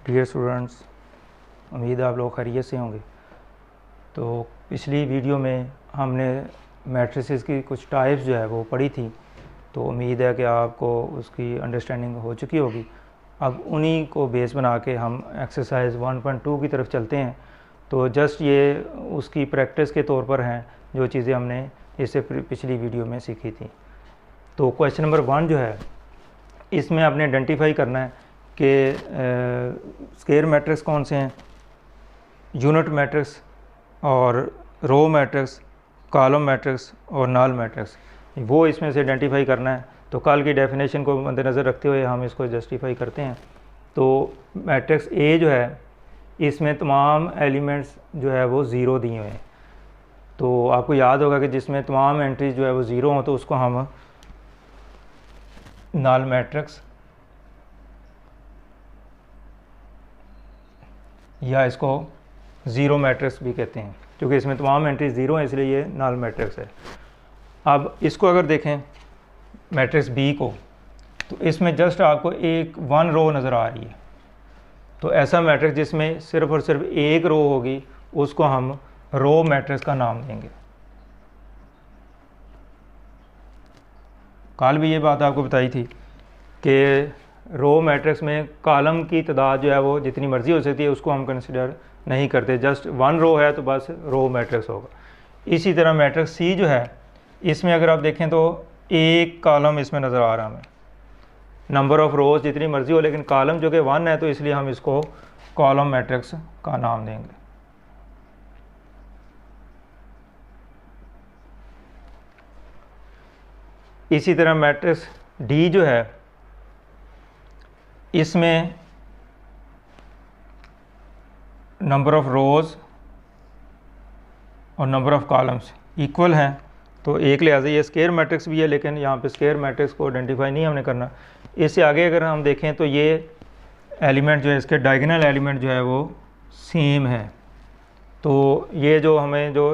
Dear students, उम्मीद है आप लोग खैरियत से होंगे। तो पिछली वीडियो में हमने मैट्रिसेस की कुछ टाइप्स जो है वो पढ़ी थी, तो उम्मीद है कि आपको उसकी अंडरस्टैंडिंग हो चुकी होगी। अब उन्हीं को बेस बना के हम एक्सरसाइज 1.2 की तरफ चलते हैं। तो जस्ट ये उसकी प्रैक्टिस के तौर पर हैं जो चीज़ें हमने इससे पिछली वीडियो में सीखी थी। तो क्वेश्चन नंबर 1 जो है, इसमें आपने आइडेंटिफाई करना है कि स्केयर मैट्रिक्स कौन से हैं, यूनिट मैट्रिक्स और रो मैट्रिक्स, कॉलम मैट्रिक्स और नल मैट्रिक्स, वो इसमें से आइडेंटिफाई करना है। तो कल की डेफिनेशन को मद्देनज़र रखते हुए हम इसको जस्टिफाई करते हैं। तो मैट्रिक्स ए जो है, इसमें तमाम एलिमेंट्स जो है वो ज़ीरो दिए हुए हैं। तो आपको याद होगा कि जिसमें तमाम एंट्रीज जो है वो ज़ीरो हों तो उसको हम नल मैट्रिक्स या इसको ज़ीरो मैट्रिक्स भी कहते हैं, क्योंकि इसमें तमाम एंट्रीज ज़ीरो हैं, इसलिए ये नल मैट्रिक्स है। अब इसको अगर देखें मैट्रिक्स बी को, तो इसमें जस्ट आपको एक 1 रो नज़र आ रही है। तो ऐसा मैट्रिक्स जिसमें सिर्फ और सिर्फ एक रो होगी उसको हम रो मैट्रिक्स का नाम देंगे। कल भी ये बात आपको बताई थी कि रो मैट्रिक्स में कॉलम की तादाद जो है वो जितनी मर्ज़ी हो सकती है, उसको हम कंसिडर नहीं करते। जस्ट 1 रो है तो बस रो मैट्रिक्स होगा। इसी तरह मैट्रिक्स सी जो है, इसमें अगर आप देखें तो एक कॉलम इसमें नज़र आ रहा है हमें। नंबर ऑफ़ रोज़ जितनी मर्ज़ी हो, लेकिन कॉलम जो कि 1 है, तो इसलिए हम इसको कॉलम मैट्रिक्स का नाम देंगे। इसी तरह मैट्रिक्स डी जो है, इसमें नंबर ऑफ़ रोज़ और नंबर ऑफ़ कॉलम्स इक्वल हैं, तो एक लिहाजा ये स्केयर मैट्रिक्स भी है, लेकिन यहाँ पे स्केयर मैट्रिक्स को आइडेंटिफाई नहीं हमने करना। इससे आगे अगर हम देखें तो ये एलिमेंट जो है, इसके डायगोनल एलिमेंट जो है वो सेम है। तो ये जो हमें जो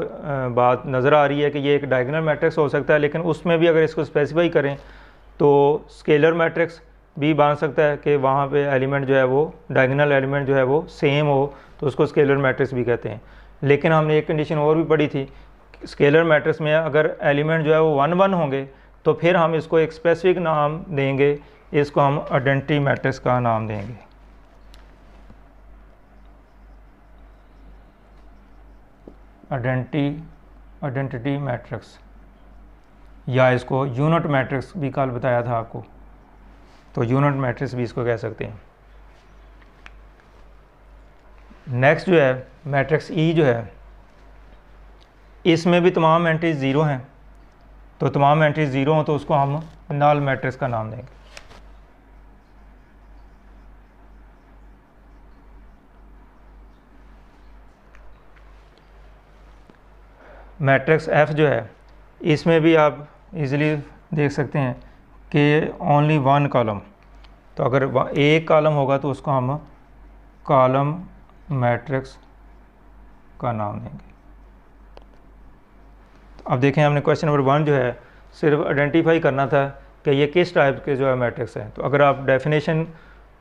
बात नज़र आ रही है कि ये एक डायगोनल मैट्रिक्स हो सकता है, लेकिन उसमें भी अगर इसको स्पेसिफाई करें तो स्केलर मैट्रिक्स भी बन सकता है कि वहाँ पे एलिमेंट जो है वो डायगोनल एलिमेंट जो है वो सेम हो, तो उसको स्केलर मैट्रिक्स भी कहते हैं। लेकिन हमने एक कंडीशन और भी पढ़ी थी, स्केलर मैट्रिक्स में अगर एलिमेंट जो है वो 1 होंगे तो फिर हम इसको एक स्पेसिफिक नाम देंगे, इसको हम आइडेंटिटी मैट्रिक्स का नाम देंगे। आइडेंटिटी मैट्रिक्स, या इसको यूनिट मैट्रिक्स भी कल बताया था आपको, तो यूनिट मैट्रिक्स भी इसको कह सकते हैं। नेक्स्ट जो है मैट्रिक्स ई जो है, इसमें भी तमाम एंट्रीज ज़ीरो हैं। तो तमाम एंट्रीज ज़ीरो हों तो उसको हम नल मैट्रिक्स का नाम देंगे। मैट्रिक्स एफ जो है, इसमें भी आप इजीली देख सकते हैं कि ओनली 1 कॉलम, तो अगर एक कॉलम होगा तो उसको हम कॉलम मैट्रिक्स का नाम देंगे। तो अब देखें, हमने क्वेश्चन नंबर 1 जो है सिर्फ आइडेंटिफाई करना था कि ये किस टाइप के जो है मैट्रिक्स हैं। तो अगर आप डेफिनेशन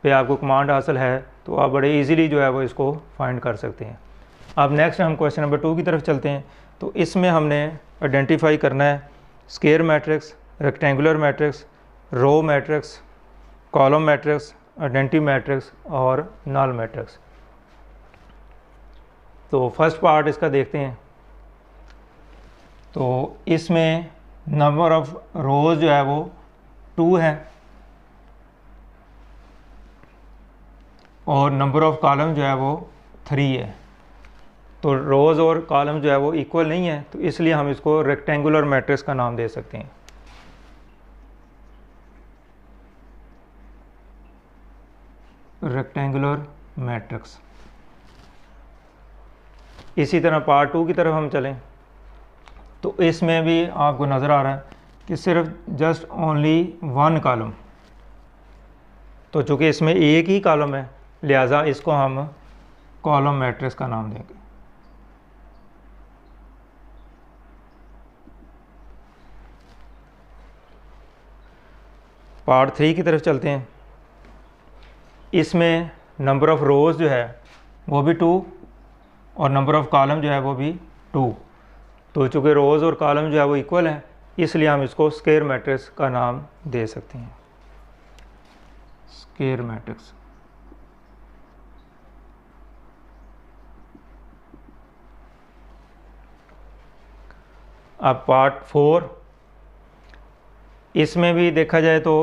पे आपको कमांड हासिल है तो आप बड़े इजीली जो है वो इसको फाइंड कर सकते हैं। अब नेक्स्ट हम क्वेश्चन नंबर 2 की तरफ चलते हैं। तो इसमें हमने आइडेंटिफाई करना है square matrix, rectangular matrix, row matrix, column matrix, identity matrix और नल मैट्रिक्स। तो फर्स्ट पार्ट इसका देखते हैं। तो इसमें नंबर ऑफ़ रोज़ जो है वो 2 है और नंबर ऑफ़ कॉलम जो है वो 3 है। तो रोज़ और कॉलम जो है वो इक्वल नहीं है, तो इसलिए हम इसको रेक्टेंगुलर मैट्रिक्स का नाम दे सकते हैं। Rectangular matrix. इसी तरह पार्ट 2 की तरफ हम चलें तो इसमें भी आपको नज़र आ रहा है कि सिर्फ जस्ट ओनली 1 कॉलम। तो चूँकि इसमें एक ही कॉलम है, लिहाजा इसको हम कॉलम मैट्रिक्स का नाम देंगे। पार्ट 3 की तरफ चलते हैं। इसमें नंबर ऑफ़ रोज़ जो है वो भी 2 और नंबर ऑफ़ कॉलम जो है वो भी 2। तो चूँकि रोज़ और कॉलम जो है वो इक्वल हैं, इसलिए हम इसको स्क्वायर मैट्रिक्स का नाम दे सकते हैं, स्क्वायर मैट्रिक्स। अब पार्ट 4, इसमें भी देखा जाए तो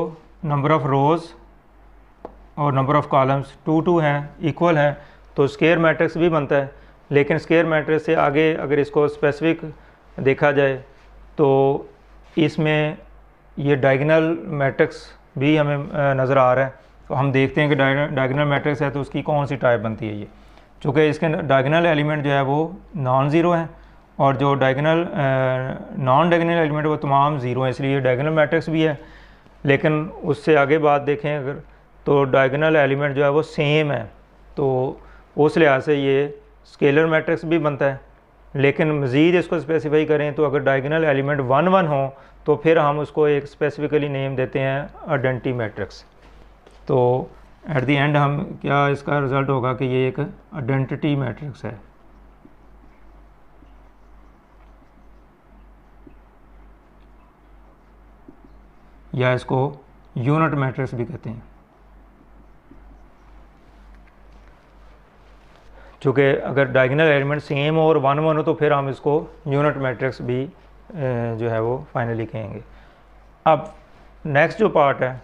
नंबर ऑफ़ रोज़ और नंबर ऑफ़ कॉलम्स 2 हैं, इक्वल हैं, तो स्क्वायर मैट्रिक्स भी बनता है। लेकिन स्क्वायर मैट्रिक्स से आगे अगर इसको स्पेसिफिक देखा जाए तो इसमें ये डायगोनल मैट्रिक्स भी हमें नज़र आ रहा है। तो हम देखते हैं कि डायगोनल मैट्रिक्स है तो उसकी कौन सी टाइप बनती है ये। चूँकि इसके डायगोनल एलिमेंट जो है वो नॉन ज़ीरो हैं और जो डायगोनल नॉन डायगोनल एलिमेंट वो तमाम ज़ीरो हैं, इसलिए डायगोनल मैट्रिक्स भी है। लेकिन उससे आगे बात देखें अगर तो डायगोनल एलिमेंट जो है वो सेम है, तो उस लिहाज से ये स्केलर मैट्रिक्स भी बनता है। लेकिन मज़ीद इसको स्पेसिफाई करें तो अगर डायगोनल एलिमेंट 1 1 हो तो फिर हम उसको एक स्पेसिफिकली नेम देते हैं आइडेंटिटी मैट्रिक्स। तो एट द एंड हम क्या इसका रिज़ल्ट होगा कि ये एक आइडेंटिटी मैट्रिक्स है, या इसको यूनिट मैट्रिक्स भी कहते हैं। चूँकि अगर डायगोनल एलिमेंट सेम हो और 1 1 हो तो फिर हम इसको यूनिट मैट्रिक्स भी जो है वो फाइनली कहेंगे। अब नेक्स्ट जो पार्ट है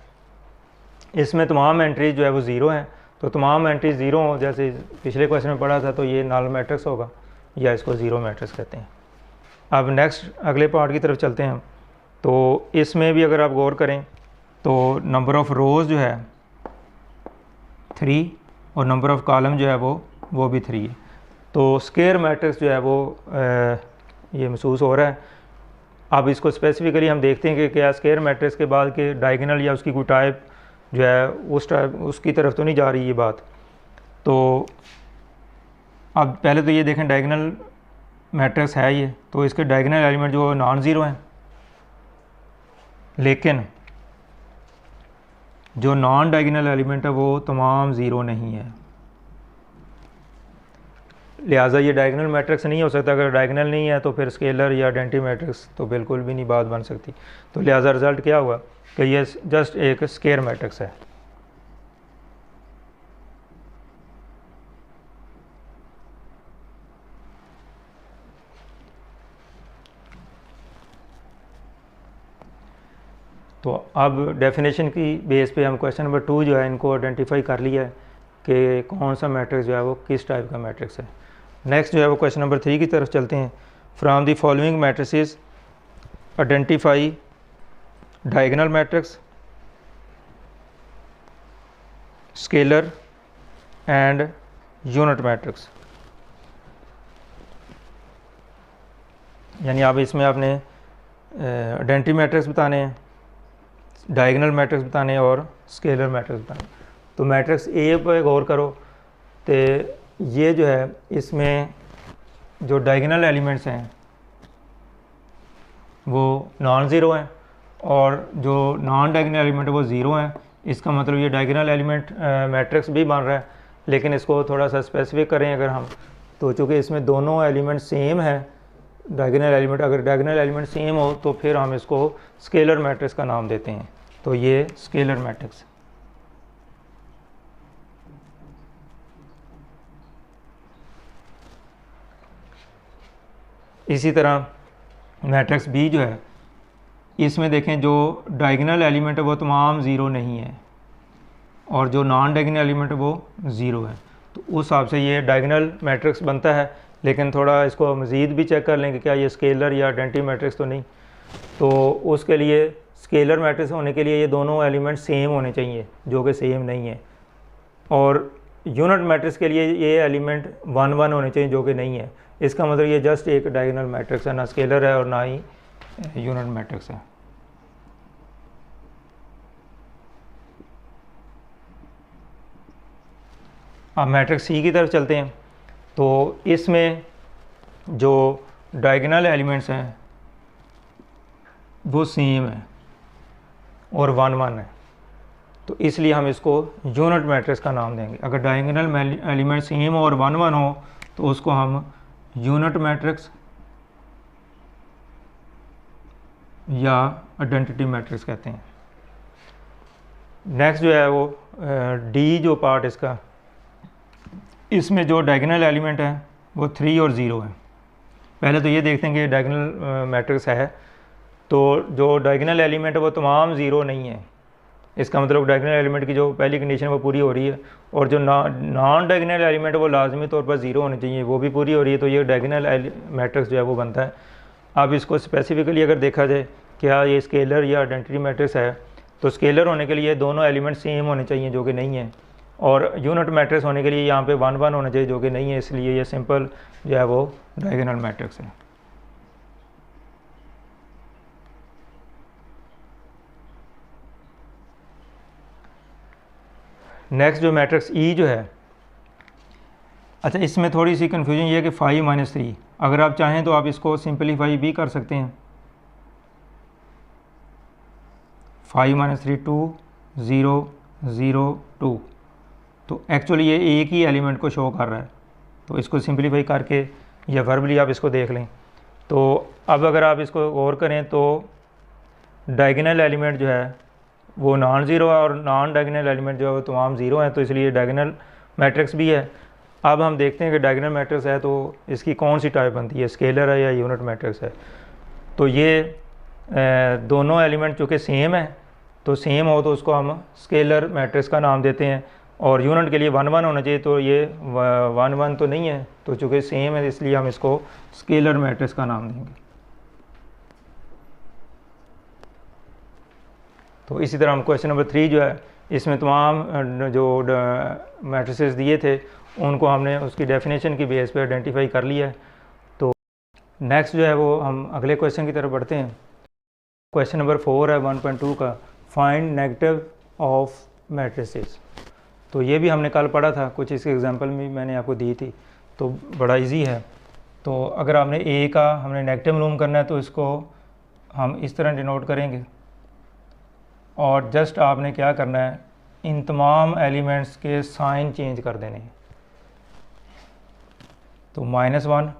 इसमें तमाम एंट्रीज जो है वो ज़ीरो हैं, तो तमाम एंट्रीज ज़ीरो हो, जैसे पिछले क्वेश्चन में पढ़ा था, तो ये नल मैट्रिक्स होगा या इसको ज़ीरो मैट्रिक्स कहते हैं। अब नेक्स्ट अगले पार्ट की तरफ चलते हैं। तो इसमें भी अगर आप गौर करें तो नंबर ऑफ़ रोज़ जो है 3 और नंबर ऑफ़ कॉलम जो है वो भी 3 है। तो स्क्वायर मैट्रिक्स जो है वो ये महसूस हो रहा है। अब इसको स्पेसिफिकली हम देखते हैं कि क्या स्क्वायर मैट्रिक्स के बाद के डायगोनल या उसकी कोई टाइप जो है उस टाइप उसकी तरफ तो नहीं जा रही ये बात। तो अब पहले तो ये देखें डायगोनल मैट्रिक्स है ये, तो इसके डायगोनल एलिमेंट जो नॉन ज़ीरो हैं, लेकिन जो नॉन डायगोनल एलिमेंट है वो तमाम ज़ीरो नहीं है, लिहाजा ये डायगोनल मैट्रिक्स नहीं हो सकता। अगर डायगोनल नहीं है तो फिर स्केलर या आइडेंटिटी मैट्रिक्स तो बिल्कुल भी नहीं बात बन सकती। तो लिहाजा रिज़ल्ट क्या हुआ कि ये जस्ट एक स्क्वायर मैट्रिक्स है। तो अब डेफिनेशन की बेस पे हम क्वेश्चन नंबर 2 जो है इनको आइडेंटिफाई कर लिया है कि कौन सा मैट्रिक्स जो है वो किस टाइप का मैट्रिक्स है। नेक्स्ट जो है वो क्वेश्चन नंबर 3 की तरफ चलते हैं। From the following matrices identify diagonal matrix, scalar and unit matrix. यानी आप इसमें आपने आइडेंटिटी मैट्रिक्स बताने हैं, डायगोनल मैट्रिक्स बताने हैं और स्केलर मैट्रिक्स बताने। तो मैट्रिक्स ए पर गौर करो तो ये जो है इसमें जो डायगोनल एलिमेंट्स हैं वो नॉन ज़ीरो हैं और जो नॉन डायगोनल एलिमेंट है वो ज़ीरो हैं। इसका मतलब ये डायगोनल एलिमेंट मैट्रिक्स भी बन रहा है। लेकिन इसको थोड़ा सा स्पेसिफिक करें अगर हम, तो चूँकि इसमें दोनों एलिमेंट सेम है डायगोनल एलिमेंट, अगर डायगोनल एलिमेंट सेम हो तो फिर हम इसको स्केलर मैट्रिक्स का नाम देते हैं। तो ये स्केलर मैट्रिक्स। इसी तरह मैट्रिक्स बी जो है इसमें देखें जो डायगोनल एलिमेंट है वो तमाम ज़ीरो नहीं है और जो नॉन डायगोनल एलिमेंट है वो ज़ीरो है। तो उस हिसाब से ये डायगोनल मैट्रिक्स बनता है। लेकिन थोड़ा इसको मज़ीद भी चेक कर लें कि क्या ये स्केलर या आइडेंटिटी मैट्रिक्स तो नहीं। तो उसके लिए स्केलर मैट्रिक्स होने के लिए ये दोनों एलिमेंट सेम होने चाहिए, जो कि सेम नहीं है। और यूनिट मैट्रिक्स के लिए ये एलिमेंट 1 1 होने चाहिए, जो कि नहीं है। इसका मतलब ये जस्ट एक डायगोनल मैट्रिक्स है, ना स्केलर है और ना ही यूनिट मैट्रिक्स है। अब मैट्रिक्स सी की तरफ चलते हैं। तो इसमें जो डायगोनल एलिमेंट्स हैं वो सेम है और 1 1 है। तो इसलिए हम इसको यूनिट मैट्रिक्स का नाम देंगे। अगर डायगोनल एलिमेंट सेम और 1 1 हो तो उसको हम यूनिट मैट्रिक्स या आइडेंटिटी मैट्रिक्स कहते हैं। नेक्स्ट जो है वो डी जो पार्ट इसका, इसमें जो डायगोनल एलिमेंट है वो 3 और 0 है। पहले तो ये देखते हैं कि डायगोनल मैट्रिक्स है, तो जो डायगोनल एलिमेंट है वो तमाम 0 नहीं है। इसका मतलब डायगोनल एलिमेंट की जो पहली कंडीशन वो पूरी हो रही है, और जो नॉन डायगोनल एलिमेंट है वो लाजमी तौर पर 0 होने चाहिए, वो भी पूरी हो रही है, तो ये डायगोनल मैट्रिक्स जो है वो बनता है। अब इसको स्पेसिफिकली अगर देखा जाए क्या ये स्केलर या आइडेंटिटी मैट्रिक्स है, तो स्केलर होने के लिए दोनों एलिमेंट सेम होने चाहिए जो कि नहीं है, और यूनिट मैट्रिक्स होने के लिए यहाँ पे 1 1 होना चाहिए जो कि नहीं है, इसलिए ये सिंपल जो है वो डायगोनल मैट्रिक्स है। नेक्स्ट जो मैट्रिक्स ई जो है, अच्छा इसमें थोड़ी सी कन्फ्यूजन ये है कि 5 - 3, अगर आप चाहें तो आप इसको सिंपलीफाई भी कर सकते हैं। 5 - 3 2 0 0 2, तो एक्चुअली ये एक ही एलिमेंट को शो कर रहा है, तो इसको सिंपलीफाई करके या वर्बली आप इसको देख लें। तो अब अगर आप इसको गौर करें तो डायगोनल एलिमेंट जो है वो नॉन ज़ीरो है और नॉन डायगोनल एलिमेंट जो है वो तमाम ज़ीरो हैं, तो इसलिए डायगोनल मैट्रिक्स भी है। अब हम देखते हैं कि डायगोनल मैट्रिक्स है तो इसकी कौन सी टाइप बनती है, स्केलर है या यूनिट मैट्रिक्स है। तो ये दोनों एलिमेंट चूँकि सेम है, तो सेम हो तो उसको हम स्केलर मैट्रिक्स का नाम देते हैं, और यूनिट के लिए 1 1 होना चाहिए, तो ये 1 1 तो नहीं है, तो चूँकि सेम है इसलिए हम इसको स्केलर मैट्रिक्स का नाम देंगे। तो इसी तरह हम क्वेश्चन नंबर 3 जो है, इसमें तमाम जो मैट्रिसेस दिए थे उनको हमने उसकी डेफिनेशन की बेस पे आइडेंटिफाई कर लिया है। तो नेक्स्ट जो है वो हम अगले क्वेश्चन की तरफ बढ़ते हैं। क्वेश्चन नंबर 4 है 1.2 का, फाइंड नेगेटिव ऑफ मैट्रिसेस। तो ये भी हमने कल पढ़ा था, कुछ इसके एग्जांपल भी मैंने आपको दी थी, तो बड़ा इजी है। तो अगर आपने ए का हमने नेगेटिव मालूम करना है तो इसको हम इस तरह डिनोट करेंगे, और जस्ट आपने क्या करना है, इन तमाम एलिमेंट्स के साइन चेंज कर देने हैं। तो -1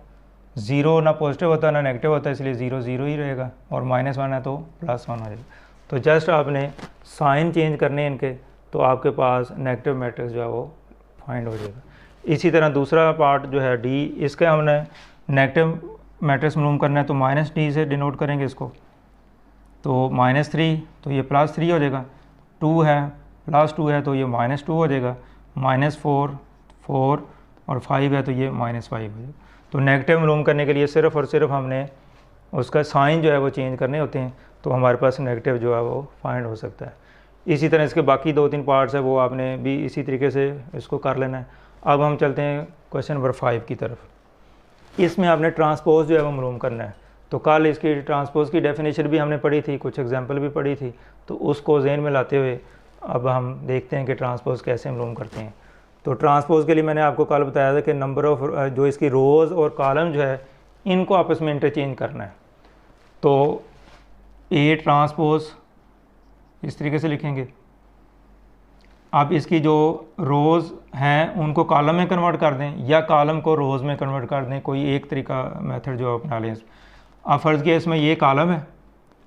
0 ना पॉजिटिव होता ना नेगेटिव होता, इसलिए 0 0 ही रहेगा, और -1 है तो +1 हो जाएगा। तो जस्ट आपने साइन चेंज करने हैं इनके, तो आपके पास नेगेटिव मैट्रिक्स जो है वो फाइंड हो जाएगा। इसी तरह दूसरा पार्ट जो है डी, इसका हमने नेगेटिव मैट्रिक्स मालूम करना है, तो -d से डिनोट करेंगे इसको। तो -3 तो ये +3 हो जाएगा, 2 है +2 है तो ये -2 हो जाएगा, -4 4 और 5 है तो ये -5 हो जाएगा। तो नेगेटिव मालूम करने के लिए सिर्फ़ और सिर्फ हमने उसका साइन जो है वो चेंज करने होते हैं, तो हमारे पास नेगेटिव जो है वो फाइंड हो सकता है। इसी तरह इसके बाकी 2-3 पार्ट्स है वो आपने भी इसी तरीके से इसको कर लेना है। अब हम चलते हैं क्वेश्चन नंबर 5 की तरफ। इसमें आपने ट्रांसपोज जो है वो मालूम करना है। तो कल इसकी ट्रांसपोज की डेफिनेशन भी हमने पढ़ी थी, कुछ एग्जांपल भी पढ़ी थी, तो उसको ज़हन में लाते हुए अब हम देखते हैं कि ट्रांसपोज कैसे मालूम करते हैं। तो ट्रांसपोज के लिए मैंने आपको कल बताया था कि नंबर ऑफ जो इसकी रोज़ और कॉलम जो है इनको आपस में इंटरचेंज करना है। तो ए ट्रांसपोज इस तरीके से लिखेंगे। आप इसकी जो रोज़ हैं उनको कॉलम में कन्वर्ट कर दें या कॉलम को रोज़ में कन्वर्ट कर दें, कोई एक तरीका मेथड जो अपना लें। आप फ़र्ज़ किया इसमें ये कॉलम है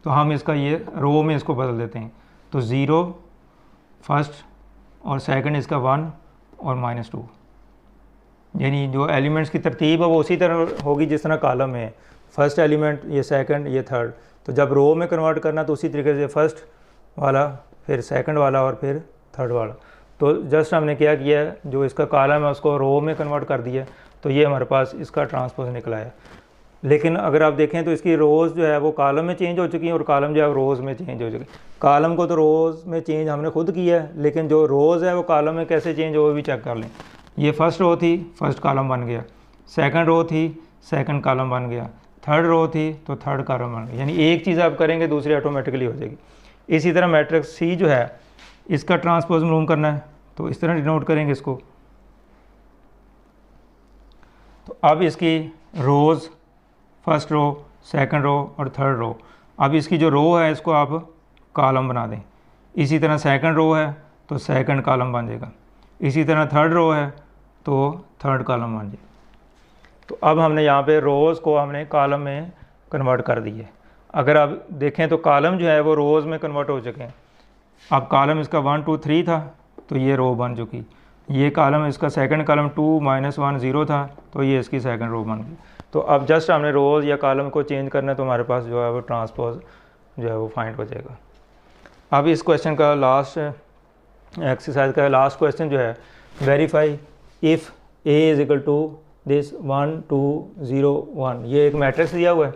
तो हम इसका ये रो में इसको बदल देते हैं। तो 0 फर्स्ट और सेकंड इसका 1 और -2, यानी जो एलिमेंट्स की तरतीब है वो उसी तरह होगी जिस तरह कॉलम में है, फर्स्ट एलिमेंट ये सेकंड ये थर्ड। तो जब रो में कन्वर्ट करना तो उसी तरीके से फर्स्ट वाला फिर सेकंड वाला और फिर थर्ड वाला। तो जस्ट हमने क्या किया है, जो इसका कॉलम है उसको रो में कन्वर्ट कर दिया, तो ये हमारे पास इसका ट्रांसपोज निकला है। लेकिन अगर आप देखें तो इसकी रोज़ जो है वो कॉलम में चेंज हो चुकी हैं और कॉलम जो है रोज़ में चेंज हो चुकी है। कॉलम को तो रोज़ में चेंज हमने खुद किया है, लेकिन जो रोज़ है वो कॉलम में कैसे चेंज हो वो भी चेक कर लें। ये फर्स्ट रो थी, फर्स्ट कॉलम बन गया, सेकंड रो थी, सेकंड कॉलम बन गया, थर्ड रो थी तो थर्ड कॉलम बन गया। यानी एक चीज़ आप करेंगे दूसरी ऑटोमेटिकली हो जाएगी। इसी तरह मैट्रिक्स सी जो है इसका ट्रांसपोज मालूम करना है, तो इस तरह डिनोट करेंगे इसको। तो अब इसकी रोज़ फर्स्ट रो, सेकंड रो और थर्ड रो, अब इसकी जो रो है इसको आप कॉलम बना दें। इसी तरह सेकंड रो है तो सेकंड कॉलम बन जाएगा। इसी तरह थर्ड रो है तो थर्ड कॉलम बन जाएगा। तो अब हमने यहाँ पे रोज़ को हमने कॉलम में कन्वर्ट कर दिए। अगर आप देखें तो कॉलम जो है वो रोज़ में कन्वर्ट हो चुके हैं। अब कॉलम इसका 1 2 3 था तो ये रो बन चुकी। ये कॉलम इसका सेकंड कॉलम 2 -1 0 था तो ये इसकी सेकंड रो बन गई। तो अब जस्ट हमने रोज़ या कॉलम को चेंज करना है तो हमारे पास जो है वो ट्रांसपोज जो है वो फाइंड हो जाएगा। अब इस क्वेश्चन का लास्ट एक्सरसाइज का लास्ट क्वेश्चन जो है, verify if A is equal to this 1 2 0 1। ये एक मैट्रिक्स दिया हुआ है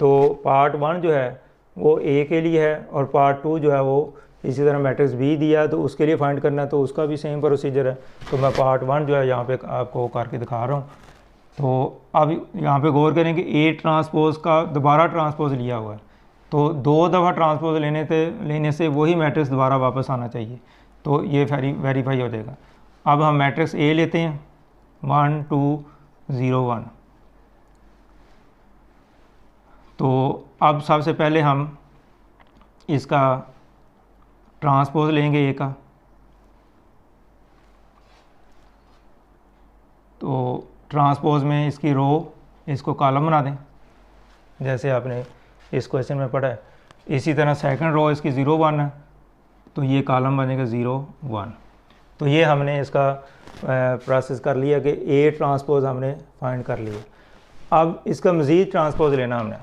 तो पार्ट 1 जो है वो ए के लिए है और पार्ट 2 जो है वो इसी तरह मैट्रिक्स बी दिया है तो उसके लिए फाइंड करना है, तो उसका भी सेम प्रोसीजर है। तो मैं पार्ट 1 जो है यहाँ पे आपको करके दिखा रहा हूँ। तो अब यहाँ पे गौर करें कि ए ट्रांसपोज का दोबारा ट्रांसपोज लिया हुआ है, तो 2 दफ़ा ट्रांसपोज लेने से वही मैट्रिक्स दोबारा वापस आना चाहिए, तो ये वेरीफाई हो जाएगा। अब हम मैट्रिक्स ए लेते हैं 1 2 0 1। तो अब सबसे पहले हम इसका ट्रांसपोज लेंगे ए का। तो ट्रांसपोज में इसकी रो इसको कॉलम बना दें जैसे आपने इस क्वेश्चन में पढ़ा है। इसी तरह सेकंड रो इसकी 0 1 है तो ये कॉलम बनेगा 0 1। तो ये हमने इसका प्रोसेस कर लिया कि ए ट्रांसपोज हमने फाइंड कर लिया। अब इसका मज़ीद ट्रांसपोज लेना हमने।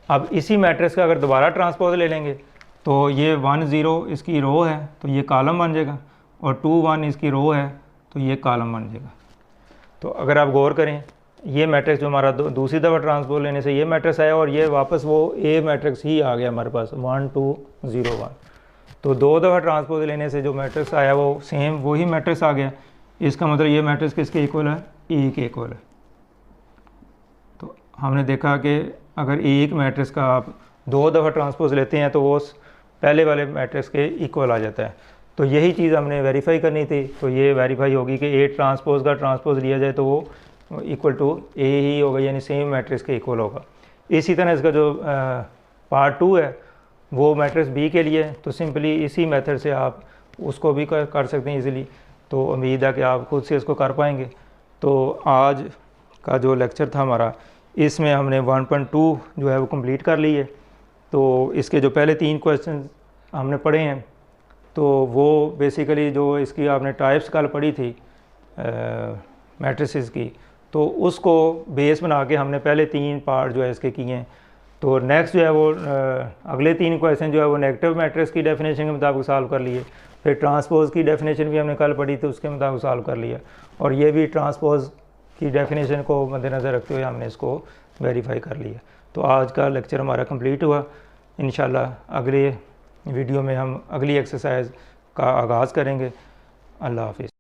अब इसी मैट्रिक्स का अगर दोबारा ट्रांसपोज ले लेंगे तो ये 1 0 इसकी रो है तो ये कॉलम बन जाएगा और 2 1 इसकी रो है तो ये कॉलम बन जाएगा। तो अगर आप गौर करें ये मैट्रिक्स जो हमारा दूसरी दफ़ा ट्रांसपोज लेने से ये मैट्रिक्स आया और ये वापस वो ए मैट्रिक्स ही आ गया हमारे पास 1 2 0 1। तो 2 दफ़ा ट्रांसपोज लेने से जो मैट्रिक्स आया वो सेम वही मैट्रिक्स आ गया। इसका मतलब ये मैट्रिक्स किसके इक्वल है, ए के इक्वल है। तो हमने देखा कि अगर एक मैट्रिक्स का आप 2 दफ़ा ट्रांसपोज लेते हैं तो वो पहले वाले मैट्रिक्स के इक्वल आ जाता है। तो यही चीज़ हमने वेरीफाई करनी थी। तो ये वेरीफाई होगी कि ए ट्रांसपोज का ट्रांसपोज लिया जाए तो वो इक्वल टू ए ही होगा, यानी सेम मैट्रिक्स के इक्वल होगा। इसी तरह इसका जो पार्ट 2 है वो मैट्रिक्स बी के लिए, तो सिंपली इसी मेथड से आप उसको भी कर सकते हैं इजीली। तो उम्मीद है कि आप खुद से इसको कर पाएंगे। तो आज का जो लेक्चर था हमारा इसमें हमने 1.2 जो है वो कंप्लीट कर ली है। तो इसके जो पहले 3 क्वेश्चन हमने पढ़े हैं तो वो बेसिकली जो इसकी आपने टाइप्स कल पढ़ी थी मैट्रिसेस की, तो उसको बेस बना के हमने पहले 3 पार्ट जो है इसके किए हैं। तो नेक्स्ट जो है वो अगले 3 क्वेश्चन जो है वो नेगेटिव मैट्रिक्स की डेफिनेशन के मुताबिक सॉल्व कर लिए। फिर ट्रांसपोज की डेफिनेशन भी हमने कल पढ़ी थी, उसके मुताबिक सॉल्व कर लिया। और ये भी ट्रांसपोज की डेफिनेशन को मद्देनज़र रखते हुए हमने इसको वेरीफाई कर लिया। तो आज का लेक्चर हमारा कंप्लीट हुआ। इंशाल्लाह अगले वीडियो में हम अगली एक्सरसाइज का आगाज़ करेंगे। अल्लाह हाफ़िज़।